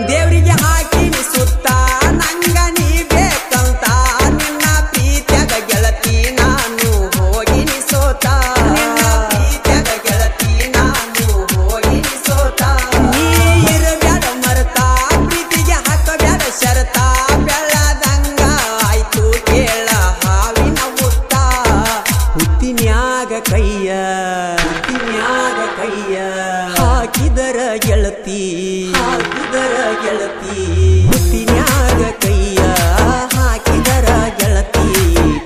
ದೇವರಿಗೆ ಹಾಕಿನಿ ಸುತ್ತ ನಂಗ ನೀ ಬೇಕಂತ ನಿನ್ನ ಪ್ರೀತ್ಯಾಗ ಗೆಳತಿ ನಾನು ಹೋಗಿನಿ ಸೋತ ನಿನ್ನ ಪ್ರೀತ್ಯಾಗ ಗೆಳತಿ ನಾನು ಹೋಗಿನಿ ಸೋತ ನೀ ಇರಬ್ಯಾಡ ಮರತ ಪ್ರೀತಿಗೆ ಹಾಕಬ್ಯಾಡ ಶರತ ಬೆಳ್ಳದಂಗ ಆಯ್ತು ಕೇಳ ಹಾವಿನ ಹುತ್ತ ಹುತ್ತಿನ್ಯಾಗ ಕೈಯ ಹಾಕಿದರ ಗೆಳತಿ ಹುತ್ತಿನ್ಯಾಗ ಕೈಯ ಹಾಕಿದರ ಗೆಳತಿ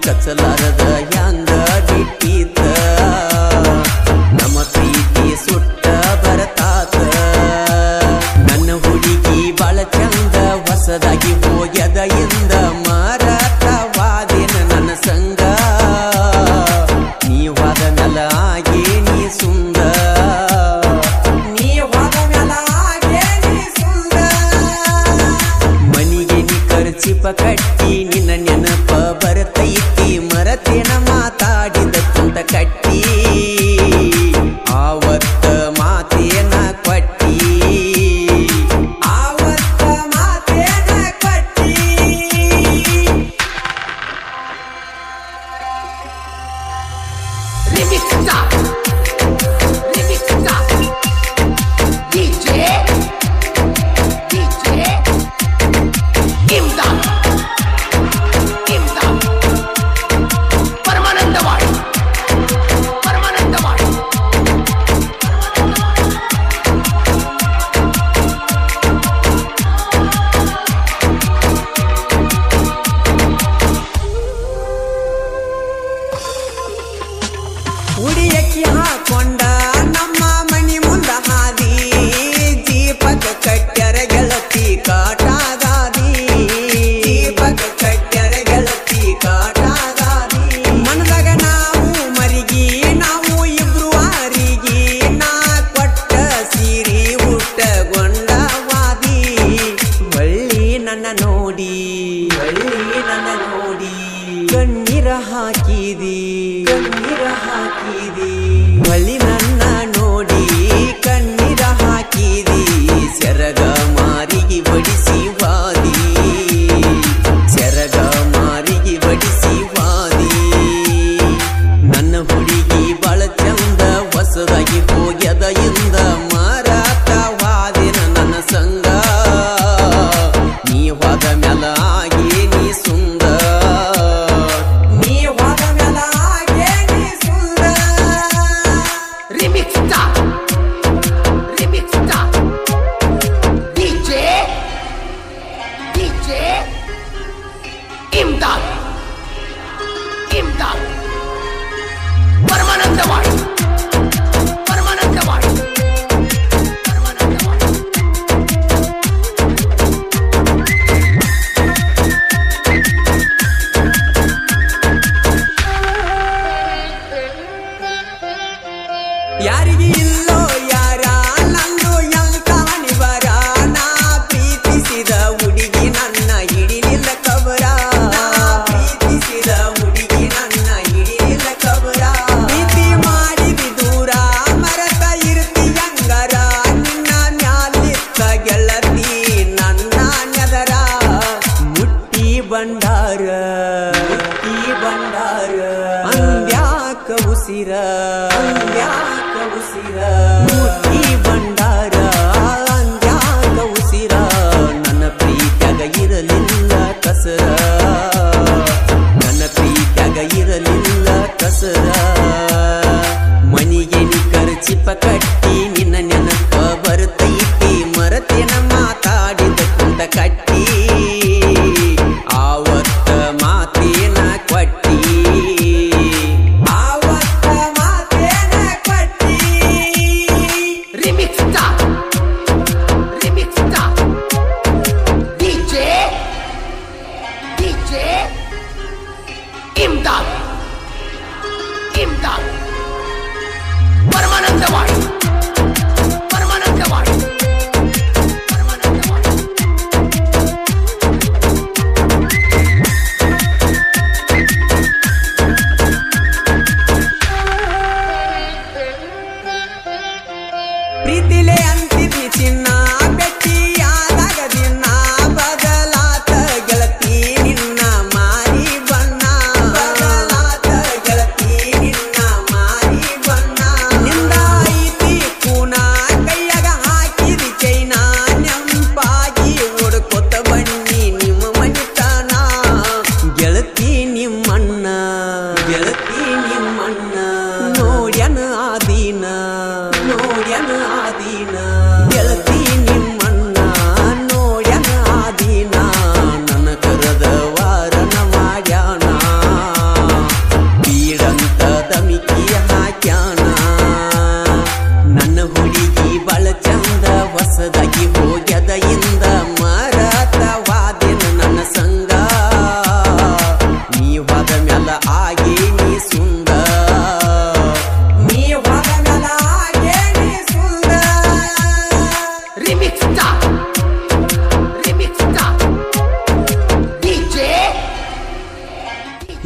ಕಚ್ಚಲಾರದ ಹ್ಯಾಂಗ ಬಿಟ್ಟಿತ ನಮ್ಮ ಪ್ರೀತಿ ಸುಟ್ಟ ಬರತಾತ ನನ್ನ ಹುಡುಗಿ ಬಾಳ ಚಂದ ಹೊಸದಾಗಿ ಹೋಗ್ಯದ ಎಂದ ಮಾರಾಟವಾದೇನ ನನ್ನ ಸಂಗ ನೀವಾದ ನೆಲ ಆಗಿ ನೀ ಸುಂದ ಚಿಪ ಕಟ್ಟಿ ನಿನ್ನ ನೆನಪ ಬರತೈತಿ ಮರತೇನ ಮಾತಾಡಿದ ಕುಂತ ಕಟ್ಟಿ ಆವತ್ತ ಮಾತೇನ ಕೊಟ್ಟಿ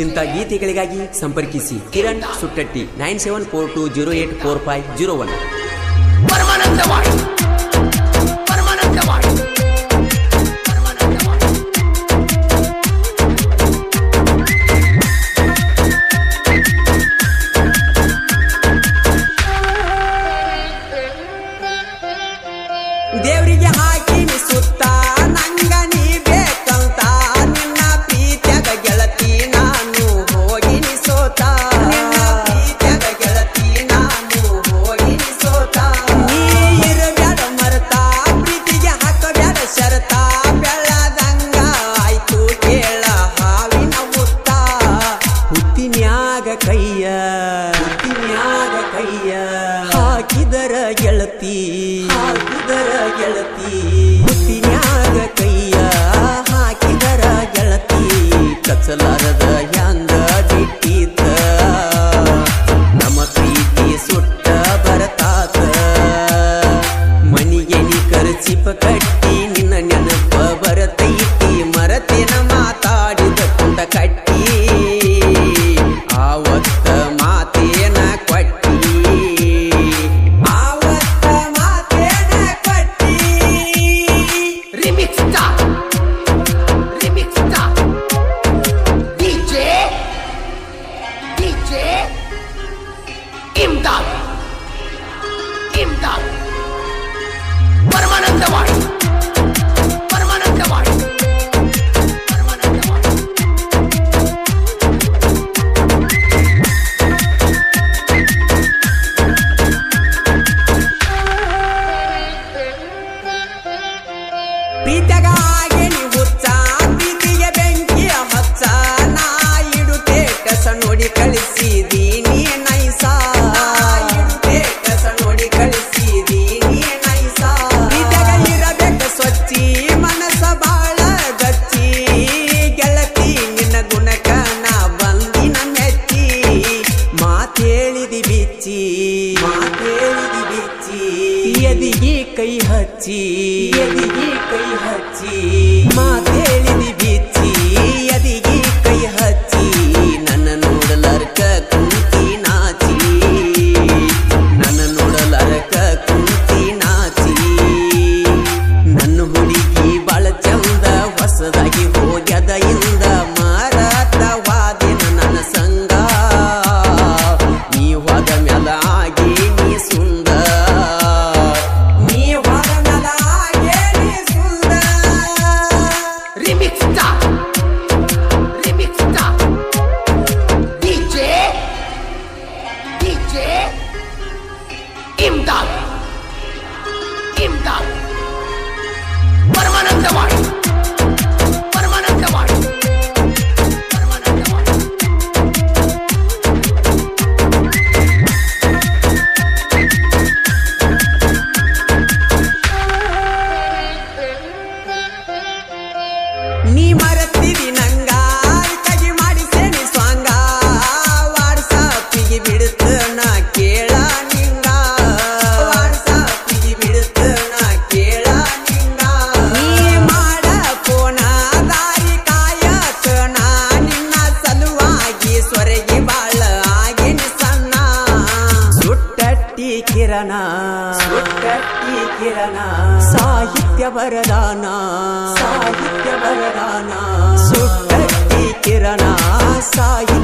ಇಂಥ ಗೀತೆಗಳಿಗಾಗಿ ಸಂಪರ್ಕಿಸಿ ಕಿರಣ್ ಸುಟ್ಟಟ್ಟಿ 9742084501. ದೇವರಿಗೆ ಹಾಕಿನಿ ಸುತ್ತ ನಂಗ ನೀ ಬೇಕಂತ ನಿನ್ನ ಪ್ರೀತ್ಯಾಗ ಗೆಳತಿ ನಾನು ಹೋಗಿನಿ ಸೋತ ನಿನ್ನ ಪ್ರೀತ್ಯಾಗ ಗೆಳತಿ ನಾನು ಹೋಗಿನಿ ಸೋತ ನೀ ಇರಬ್ಯಾಡ ಮರತ ಪ್ರೀತಿಗೆ ಹಾಕಬ್ಯಾಡ ಶರತ ಬೆಳ್ಳದಂಗ ಆಯ್ತು ಕೇಳ ಹಾವಿನ ಮುತ್ತ ಹುತ್ತಿನ್ಯಾಗ ಕೈಯ ಹಾಕಿದರ ಗೆಳತಿ ಹುತ್ತಿನ್ಯಾಗ ಕೈಯ ಹಾಕಿದರ ಗೆಳತಿ ಕಚ್ಚಲಾರದ ಹ್ಯಾಂಗ ಬಿಟ್ಟಿದ್ದ ನಮ್ಮ ಪ್ರೀತಿ ಸುಟ್ಟ ಬರತಾತ ಮನಿಗೆ ನೀ ಖರ್ಚಿಪ ಕಟ್ಟಿ ನಿನ್ನ ನೆನಪ ಬರತೈತಿ ಮರತೇನ ಮಾತಾಡಿದ ಕುಂಡ ಕಟ್ಟಿ ಆವತ್ತ ಮಾತೇನ ಕೊಟ್ಟಿ ಪ್ರೀತ್ಯಾಗ ಆಗೇನಿ ಹುಚ್ಚ ಪ್ರೀತಿಗೆ ಬೆಂಕಿಯ ಹಚ್ಚ ನಾ ಇಡುತ್ತೆ ಕಸ ನೋಡಿ ಕಳಿಸಿದೀನಿ ನೈಸ ನೋಡಿ ಕಳಿಸಿದೀನಿ ನೈಸ ಪ್ರೀತ್ಯಾಗ ಇರಬೇಕ ಸ್ವಚ್ಛಿ ಮನಸ್ಸ ಬಾಳ ಗಚ್ಚಿ ಗೆಳತಿ ನಿನ್ನ ಗುಣಕ ನಾ ಬಂದಿನ ಮೆಚ್ಚಿ ಮಾತೇಳಿದಿ ಬಿಚ್ಚಿ ಎದಿಗೆ ಕೈ ಹಚ್ಚಿ ಮಾತೇಳಿದಿ ಬಿಚ್ಚಿ ಎದಿಗೆ ಕೈ ಹಚ್ಚಿ ನನ್ನ ನೋಡಲರ್ಕ ಕುಂತಿ ನಾಚಿ ನನ್ನ ಹುಡುಗಿ ಬಾಳ ಚಂದ ಹೊಸದಾಗಿ ಹೋಗ್ಯದ ಇಂದ ಮಾರತವಾದಿನ ನನ್ನ ಸಂಗ ನೀ ಹೋದ ಮ್ಯಾಲ ಆಗಿ ನೀ ಸುಂದ ನೀ ಮರತಿದಿ ನಂಗ ಕಗಿ ಮಾಡಿಸೇನಿ ಸ್ವಾಂಗ ವಾಟ್ಸಾಪಿಗೆ ಬಿಡುತ್ತ ನಾ ಕೇಳ ನಿಂಗ ನೀ ಮಾಡ ಫೋನ ದಾರಿ ಕಾಯಕ ನಾ ನಿನ್ನ ಸಲುವಾಗಿ ಸ್ವರಗಿ ಬಾಳ ಆಗಿನಿ ಸಣ್ಣ ಸುಟ್ಟಟ್ಟಿ ಕಿರಣ ಸಾಹಿತ್ಯ ವರದಾನ ಸುಟ್ಟಟ್ಟಿ ಕಿರಣ ಸಾಹಿತ್ಯ